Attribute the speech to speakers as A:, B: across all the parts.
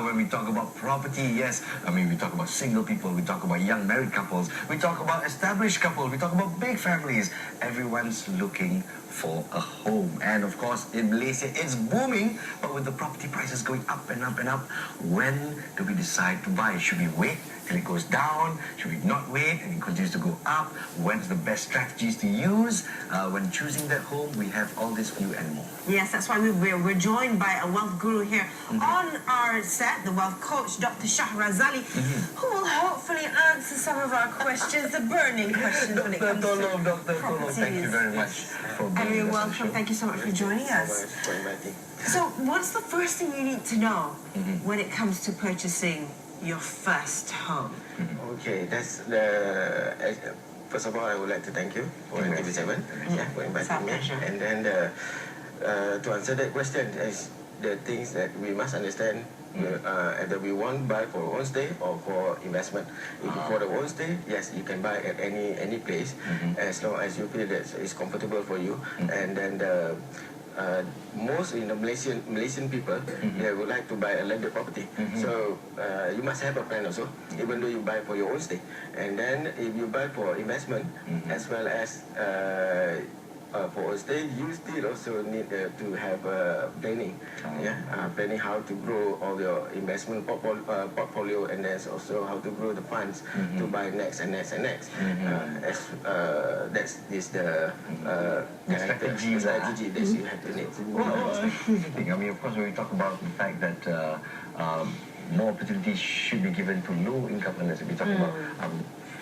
A: When we talk about property, yes, I mean, we talk about single people, we talk about young married couples, we talk about established couples, we talk about big families. Everyone's looking for a home. And of course, in Malaysia, it's booming, but with the property prices going up and up and up, when do we decide to buy? Should we wait till it goes down? Should we not wait and it continues to go up? When's the best strategies to use? When choosing that home, we have all this for you and more.
B: Yes, that's why we're joined by a wealth guru here on our set, the wealth coach, Dr. Shah Razali, who will hopefully answer some of our questions, the burning questions when it comes to properties.
A: Thank you very much for being
B: And you're
A: with us on the
B: welcome.
A: show.
B: Thank you so much for joining us.
C: For inviting.
B: So, what's the first thing you need to know when it comes to purchasing your first home?
C: Okay, that's the. First of all, I would like to thank you for TV7 for inviting me.
B: Pleasure.
C: And then to answer that question, is the things that we must understand. Either we want to buy for own stay or for investment. If for the own stay, yes, you can buy at any place as long as you feel that it's comfortable for you. And then the most in the Malaysian people, they would like to buy a landed property. So you must have a plan also, even though you buy for your own stay. And then if you buy for investment, as well as for own stay, you still also need to have planning. Planning how to grow all your investment portfolio, and there's also how to grow the funds to buy next and next and next. That is the strategy that you have to need.
A: I mean, of course, when we talk about the fact that more opportunities should be given to low-income earners, we talk about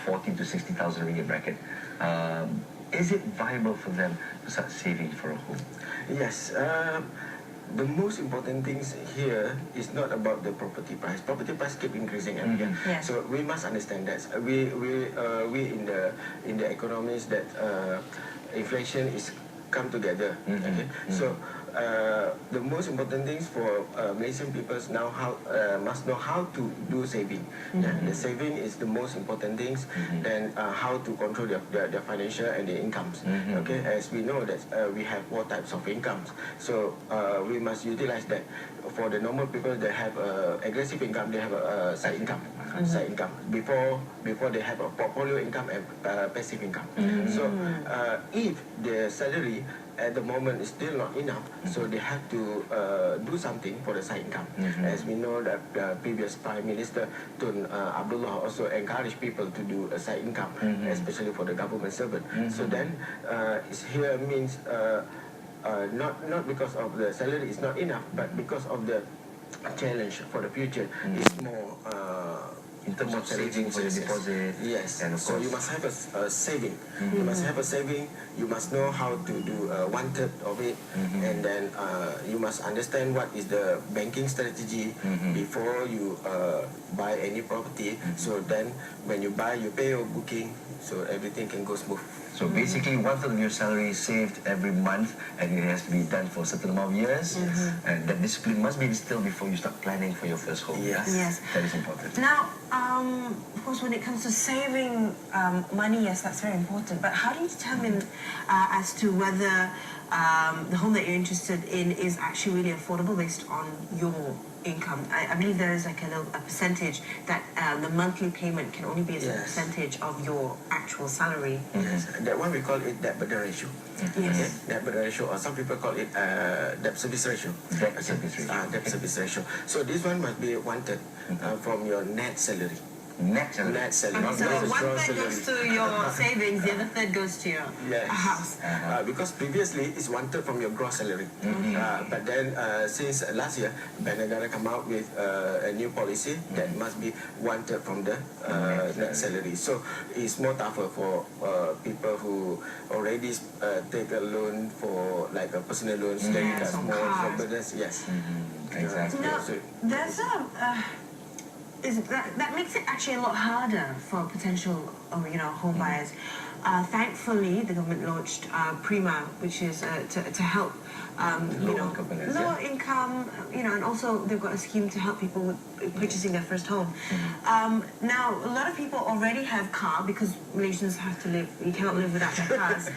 A: 40 to 60,000 ringgit bracket. Is it viable for them to start saving for a home?
C: Yes. The most important things here is not about the property price. Property price keep increasing every year.
B: Yes.
C: So we must understand that we in the economies that inflation is come together. Okay. So the most important things for Malaysian people now must know how to do saving. The saving is the most important things. Then how to control their financial and their incomes. Okay, as we know that we have four types of incomes. So we must utilize that. For the normal people, they have aggressive income. They have a side income. Side income before they have a portfolio income and passive income. So if the salary at the moment is still not enough, so they have to do something for the side income. As we know that previous Prime Minister Tun Abdullah also encouraged people to do a side income, especially for the government servant. So then here means not because of the salary is not enough, but because of the challenge for the future is more
A: in terms of saving for your deposit.
C: Yes.
A: And of
C: so
A: course,
C: you must have a saving. You must have a saving. You must know how to do 1/3 of it, and then you must understand what is the banking strategy before you buy any property. So then, when you buy, you pay your booking, so everything can go smooth.
A: so basically 1/3 of your salary is saved every month, and it has to be done for a certain amount of years. And that discipline must be instilled before you start planning for your first home.
C: Yes.
B: Yes.
A: That is important.
B: Now, of course, when it comes to saving money, yes, that's very important. But how do you determine as to whether the home that you're interested in is actually really affordable based on your income? I believe there is like a percentage that the monthly payment can only be a certain percentage of your actual salary.
C: Yes. That one we call it debt burden ratio.
B: Yes.
C: Debt burden ratio, or some people call it debt service ratio.
A: Debt service ratio.
C: Debt service ratio. So this one must be 1/3 from your net salary.
A: Net salary.
C: Net salary.
B: So
C: Not gross
B: 1/3 goes to your savings, the other third goes to your house.
C: Because previously it's 1/3 from your gross salary. But then since last year, Bank Negara come out with a new policy that must be 1/3 from the net salary. So it's more tougher for people who already take a loan for like a personal loan, credit cards, more for business. Yes.
A: Exactly.
B: Now, there's that makes it actually a lot harder for potential home buyers thankfully, the government launched Prima, which is to help
A: Low-income earners,
B: lower income, and also they've got a scheme to help people with purchasing their first home. Now, a lot of people already have car because Malaysians have to live. You cannot live without their cars.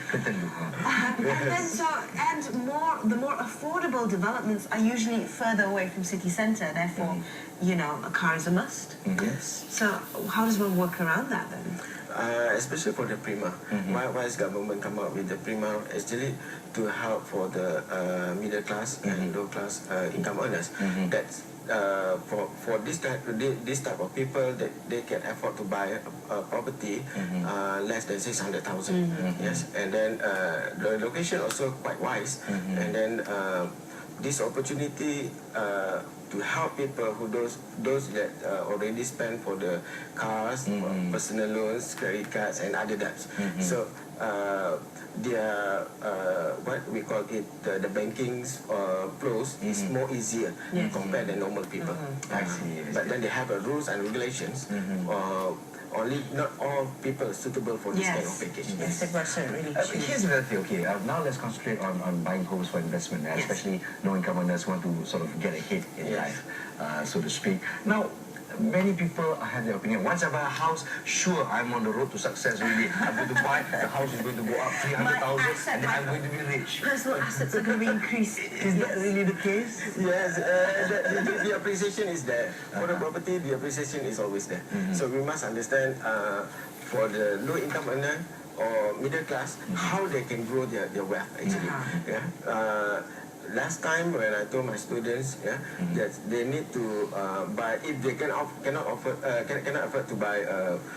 B: and the more affordable developments are usually further away from city centre. Therefore, a car is a must.
A: Yes.
B: So how does one work around that then?
C: Especially for the Prima. Why is government come up with the Prima? Actually, to help for the middle class and low class income earners. That's for this type of people that they can afford to buy a property less than 600,000. Yes, and then the location also quite wise, and then this opportunity to help people who those that already spend for the cars, for personal loans, credit cards, and other debts. So their what we call it the banking's flows is more easier compared to normal people.
A: I see.
C: But then they have rules and regulations. Only not all people suitable for this kind of package.
B: Yes, the person really
A: Here's the thing, okay, now let's concentrate on buying homes for investment, especially low-income earners want to sort of get ahead in life, so to speak. Now, many people have their opinion. Once I buy a house, sure, I'm on the road to success really. I'm going to buy, the house is going to go up 300,000 and then I'm going to be rich.
B: Personal assets are going to be increased.
A: Is that really the case?
C: Yes, the appreciation is there. For the property, the appreciation is always there. So we must understand for the low-income earner or middle class, how they can grow their wealth actually. Last time when I told my students that they need to buy, if they cannot afford to buy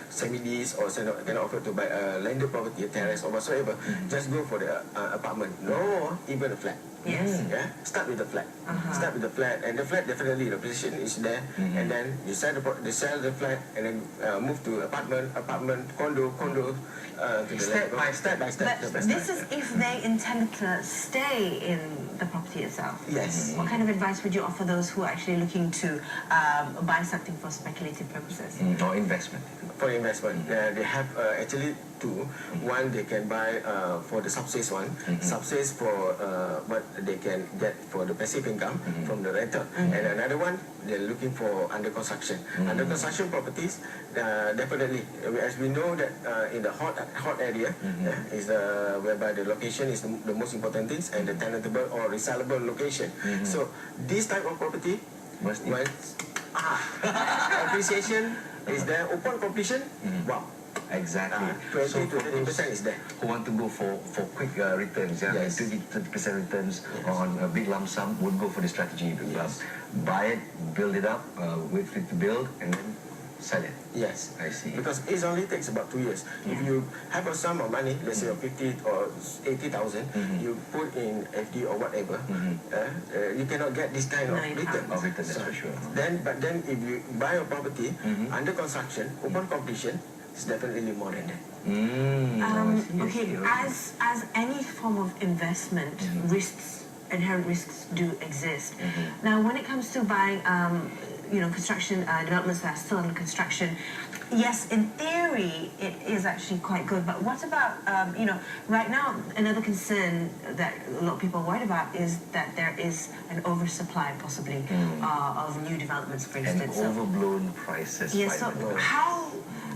C: semi-lease or cannot afford to buy a landed property, a terrace or whatsoever, just go for the apartment. No, even a flat.
B: Yes.
C: Start with the flat. Start with the flat, and the flat definitely the position is there, and then you sell the flat, and then move to apartment, condo, to the
A: Step by step.
B: But this is if they intend to stay in the property itself.
C: Yes.
B: What kind of advice would you offer those who are actually looking to buy something for speculative purposes?
A: Or investment.
C: For investment, they have actually two. One they can buy for the subsist one, subsist for what they can get for the passive income from the rental, and another one they're looking for under construction. Under construction properties, definitely, as we know that in the hot area is whereby the location is the most important things, and the tenantable or resellable location. So this type of property, appreciation is there. Upon completion, wow.
A: Exactly.
C: 20 to 30% is there.
A: Who want to go for quick returns, 20-30% returns on a big lump sum, would go for the strategy. Buy it, build it up, wait for it to build, and then sell it.
C: Yes.
A: I see.
C: Because it only takes about 2 years. If you have a sum of money, let's say 50 or 80,000, you put in FD or whatever, you cannot get this kind of return.
A: That's for sure.
C: But then if you buy a property under construction, upon completion, it's definitely more than that.
B: Okay, as any form of investment, inherent risks do exist. Now, when it comes to buying, construction developments that are still under construction, yes, in theory, it is actually quite good. But what about, right now, another concern that a lot of people are worried about is that there is an oversupply, possibly, of new developments, for instance.
A: And overblown prices.
B: Yes, so how...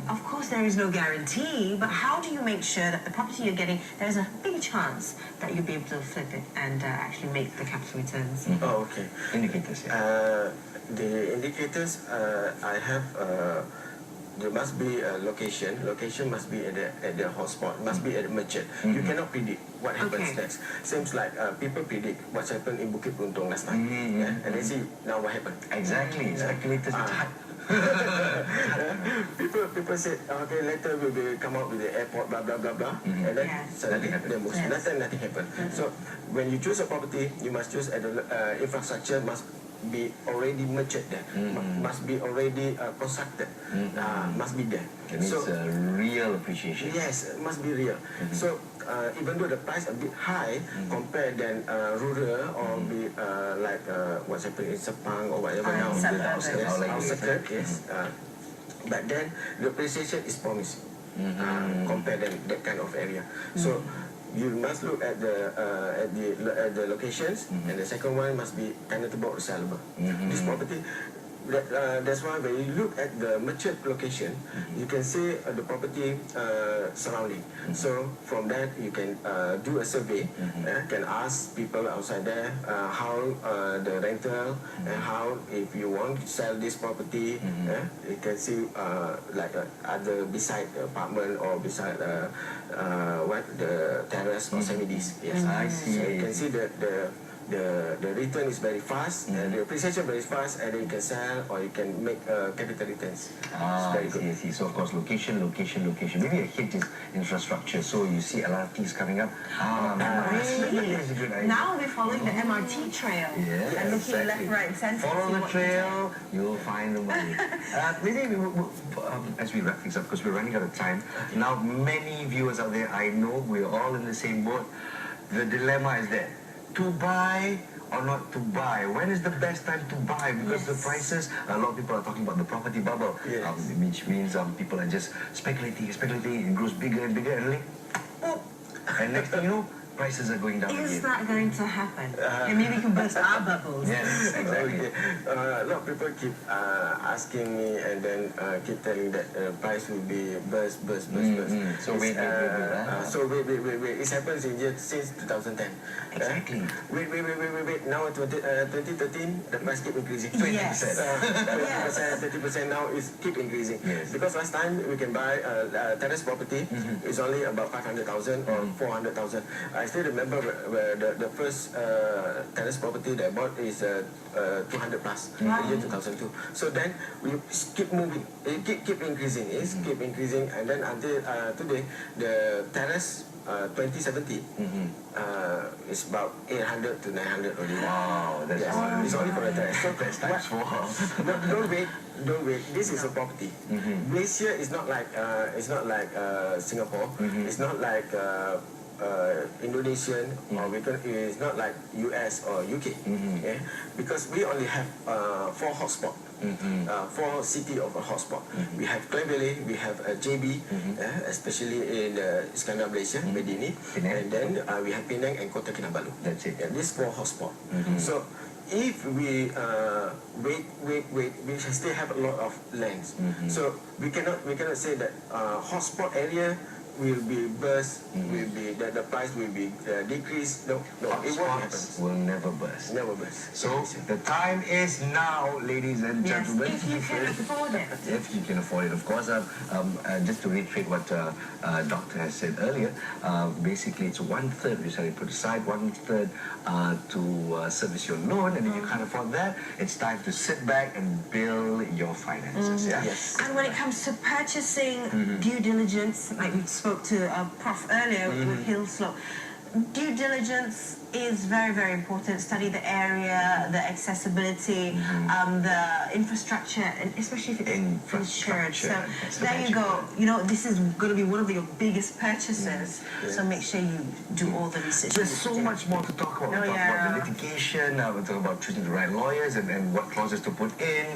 B: Of course, there is no guarantee, but how do you make sure that the property you're getting, there's a big chance that you'll be able to flip it and actually make the capital returns?
C: Oh, okay.
A: Indicators,
C: the indicators, I have, there must be a location. Location must be at the hotspot, must be at the merchant. You cannot predict what happens next. Seems like people predict what's happened in Bukit Puntong last time. And they see now what happened.
A: Exactly. Speculators
C: people said, okay, later we will come out with the airport, blah blah blah blah, and then suddenly nothing happened. So when you choose a property, you must choose at the infrastructure must be already matured there, must be already constructed, must be there.
A: So it's a real appreciation.
C: Yes, it must be real. So even though the price a bit high compared than rural or be like what's happening in Sepang or whatever now,
B: suburban.
C: yes, but then the appreciation is promised. compare that kind of area. So you must look at the locations, and the second one must be tenantable or sellable. This property. That's why when you look at the matured location, you can see the property surrounding. So from that you can do a survey, can ask people outside there how the rental and how if you want to sell this property, you can see like other beside the apartment or beside what the terrace or semi-dis. Yes,
A: I see.
C: So you can see the return is very fast, and the appreciation very fast, and then you can sell or you can make capital returns. It's very good.
A: I see. So of course, location. Maybe a hint is infrastructure. So you see LRTs coming up.
B: Really?
A: That's a good idea.
B: Now we're following the MRT trail
A: Yes,
B: and looking
A: exactly.
B: left, right, and centre. to
A: Follow
B: see
A: the
B: what we
A: trail, you'll find the money. Maybe as we wrap things up, because we're running out of time. Now, many viewers out there, I know we're all in the same boat. The dilemma is there. To buy or not to buy? When is the best time to buy? Because the prices, a lot of people are talking about the property bubble, which means people are just speculating, it grows bigger and bigger, and like, oh, and next thing you know, prices are going down
B: Is
A: again.
B: that going to happen? And maybe we can burst our bubbles.
A: Yes, exactly.
C: Okay. A lot of people keep asking me and then keep telling that price will be burst.
A: So wait.
C: It happens in year since 2010.
A: Exactly.
C: Wait. Now 2013, the price keep increasing. 20%.
B: Yes.
C: 30% now is keep increasing.
A: Yes.
C: Because last time we can buy terrace property is only about 500,000 or 400,000. I still remember where the first terrace property that I bought is 200 plus in the year 2002. So then we keep moving, it keep increasing, keep increasing, and then until today, the terrace 2070 is about 800 to 900 already.
A: Wow, that's
C: It's only for the terrace. So
A: That's times four.
C: don't wait. This is a property. Malaysia is not like Singapore. It's not like Indonesian, or it's not like US or UK. Okay? Because we only have 4 hotspots. 4 city of a hotspot. We have Klang Valley, we have JB, especially in Iskandar, Malaysia, Medini, and then we have Penang and Kota Kinabalu.
A: That's it.
C: And these 4 hotspots. So if we wait, we still have a lot of lands. So we cannot say that hotspot area will be burst, will be that the price will be decreased. No, it won't happen.
A: Hotspots will never burst.
C: Never burst.
A: So the time is now, ladies and
B: Yes,
A: gentlemen.
B: if you can afford it.
A: If you can afford it, of course. Just to reiterate what Doctor has said earlier, basically it's 1/3 you said put aside, 1/3 to service your loan, and if you can't afford that, it's time to sit back and build your finances. Yeah.
C: Yes.
B: And when it comes to purchasing, due diligence, like we spoke to Prof earlier with Hill Slope, due diligence is very, very important. Study the area, the accessibility, the infrastructure, and especially if it's insured. So there you go. You know, this is going to be one of your biggest purchases. So make sure you do all the research.
A: There's so much more to talk about. We'll talk about the litigation, we'll talk about choosing the right lawyers and what clauses to put in,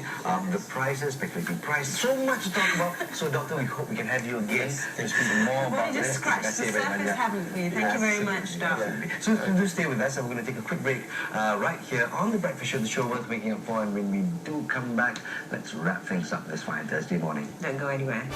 A: the prices, speculating prices. So much to talk about. So, Doctor, we hope we can have you again to speak more about
B: We've only
A: this.
B: just scratched the surface, haven't we? Thank you very much, Doc.
A: So do stay with us, and we're going to take a quick break right here on The Breakfast Show, the show worth waking up for. And when we do come back, let's wrap things up this fine Thursday morning.
B: Don't go anywhere.